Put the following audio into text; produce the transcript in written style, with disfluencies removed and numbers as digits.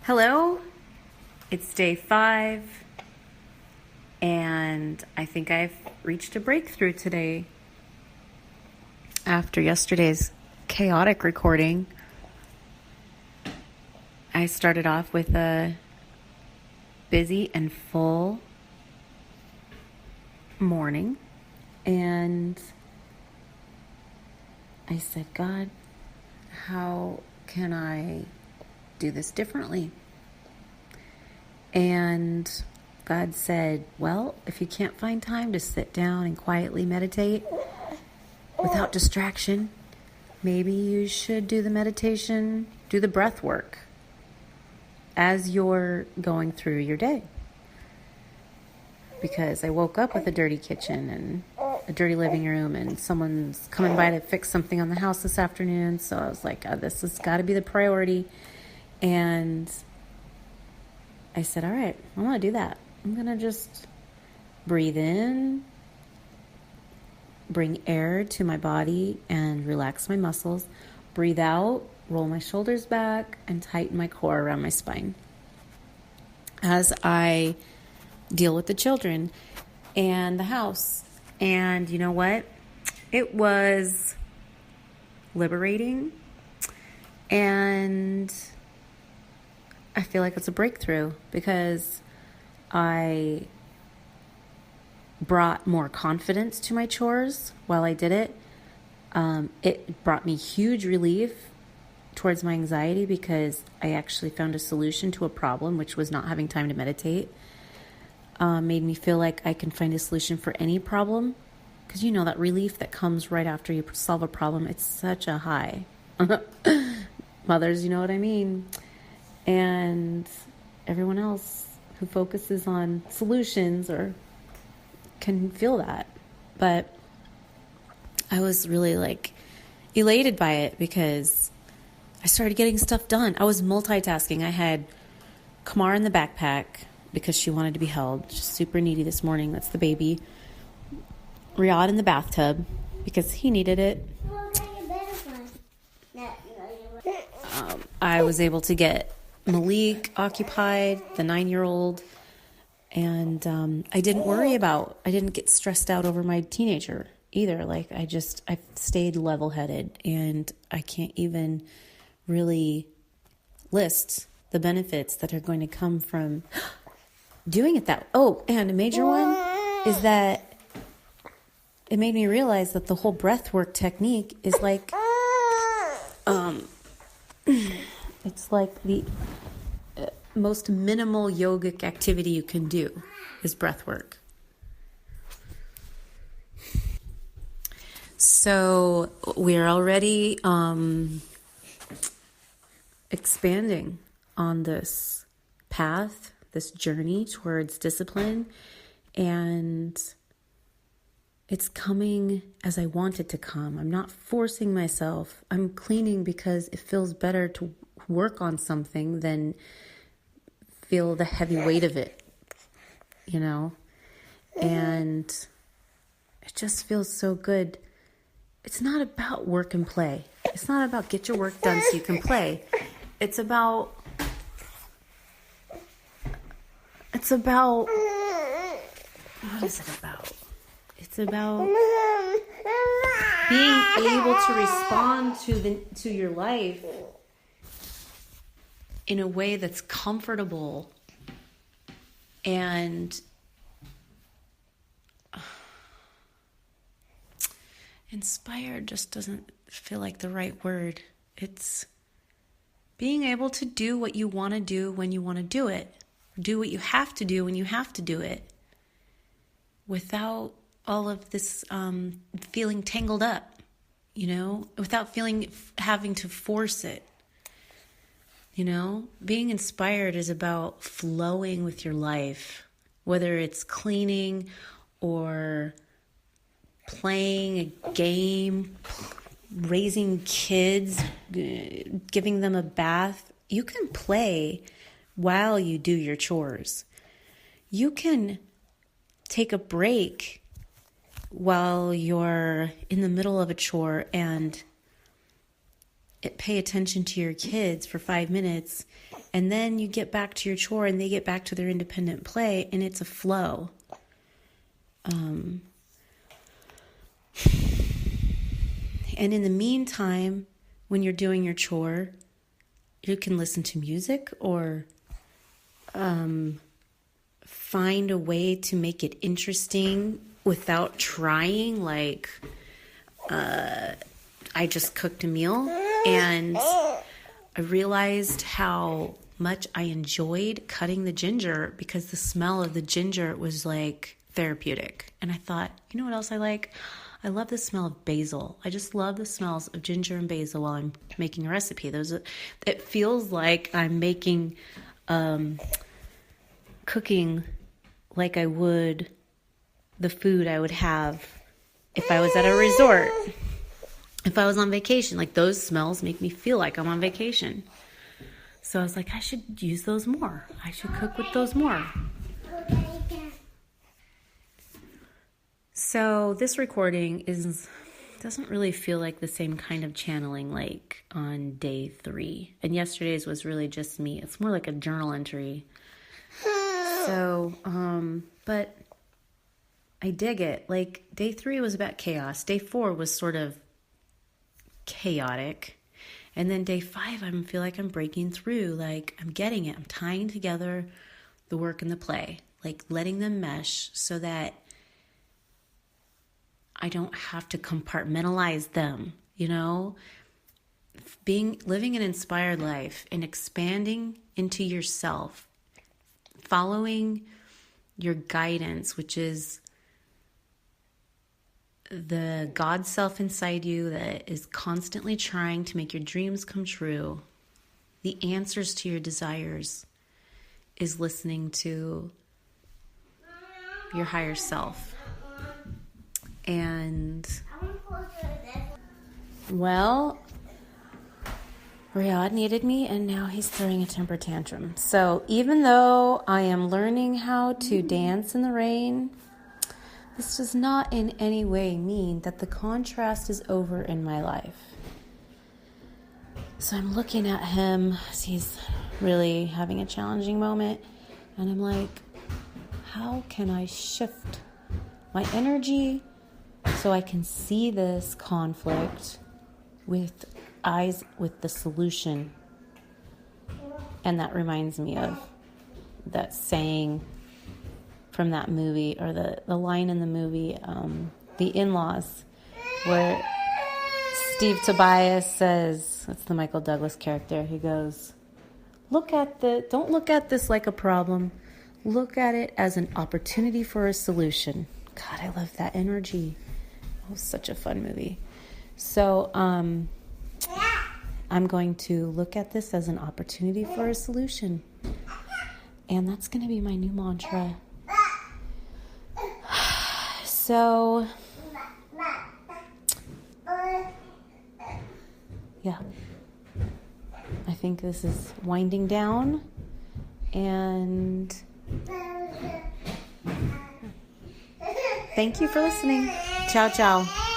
Hello, it's day 5, and I think I've reached a breakthrough today. After yesterday's chaotic recording, I started off with a busy and full morning, and I said, God, how can I do this differently? And God said, well, if you can't find time to sit down and quietly meditate without distraction, maybe you should do the meditation, do the breath work as you're going through your day. Because I woke up with a dirty kitchen and a dirty living room, and someone's coming by to fix something on the house this afternoon. So I was like, this has got to be the priority. And I said, all right, I'm going to do that. I'm going to just breathe in, bring air to my body and relax my muscles. Breathe out, roll my shoulders back, and tighten my core around my spine as I deal with the children and the house. And you know what? It was liberating, and I feel like it's a breakthrough because I brought more confidence to my chores while I did it. It brought me huge relief towards my anxiety because I actually found a solution to a problem, which was not having time to meditate. Made me feel like I can find a solution for any problem, because you know that relief that comes right after you solve a problem, it's such a high. Mothers, you know what I mean. And everyone else who focuses on solutions or can feel that. But I was really elated by it because I started getting stuff done. I was multitasking. I had Kamar in the backpack because she wanted to be held. She's super needy this morning. That's the baby. Riyadh in the bathtub because he needed it. I was able to get Malik occupied, the 9-year-old, and I didn't get stressed out over my teenager either. I stayed level-headed, and I can't even really list the benefits that are going to come from doing it that. Oh, and a major one is that it made me realize that the whole breath work technique is it's like the most minimal yogic activity you can do is breath work. So we're already expanding on this path, this journey towards discipline, and it's coming as I want it to come. I'm not forcing myself. I'm cleaning because it feels better to work on something than feel the heavy weight of it, and it just feels so good. It's not about work and play. It's not about get your work done so you can play. It's about what is it about? It's about being able to respond to your life in a way that's comfortable and inspired just doesn't feel like the right word. It's being able to do what you want to do when you want to do it. Do what you have to do when you have to do it. Without all of this feeling tangled up, without having to force it. Being inspired is about flowing with your life, whether it's cleaning or playing a game, raising kids, giving them a bath. You can play while you do your chores. You can take a break while you're in the middle of a chore and pay attention to your kids for 5 minutes And then you get back to your chore and they get back to their independent play, and it's a flow. And in the meantime, when you're doing your chore, you can listen to music or find a way to make it interesting without trying. Like, I just cooked a meal and I realized how much I enjoyed cutting the ginger because the smell of the ginger was like therapeutic. And I thought, you know what else I like? I love the smell of basil. I just love the smells of ginger and basil while I'm making a recipe. It feels like I'm making, cooking like I would the food I would have if I was at a resort. If I was on vacation, like those smells make me feel like I'm on vacation. So I was like, I should use those more. I should cook with those more. So this recording doesn't really feel like the same kind of channeling like on day 3. And yesterday's was really just me. It's more like a journal entry. So, but I dig it. Like day 3 was about chaos. Day 4 was sort of chaotic. And then day 5, I feel like I'm breaking through. Like I'm getting it. I'm tying together the work and the play, like letting them mesh so that I don't have to compartmentalize them, you know, living an inspired life and expanding into yourself, following your guidance, which is the God self inside you that is constantly trying to make your dreams come true. The answers to your desires is listening to your higher self. And, well, Riyadh needed me, and now he's throwing a temper tantrum. So even though I am learning how to dance in the rain, this does not in any way mean that the contrast is over in my life. So I'm looking at him as he's really having a challenging moment, and I'm like, how can I shift my energy so I can see this conflict with eyes with the solution? And that reminds me of that saying from that movie, or the line in the movie, The In-Laws, where Steve Tobias says, that's the Michael Douglas character, he goes, don't look at this like a problem, look at it as an opportunity for a solution. God, I love that energy. It was such a fun movie. So I'm going to look at this as an opportunity for a solution. And that's going to be my new mantra. So, yeah, I think this is winding down, and thank you for listening. Ciao, ciao.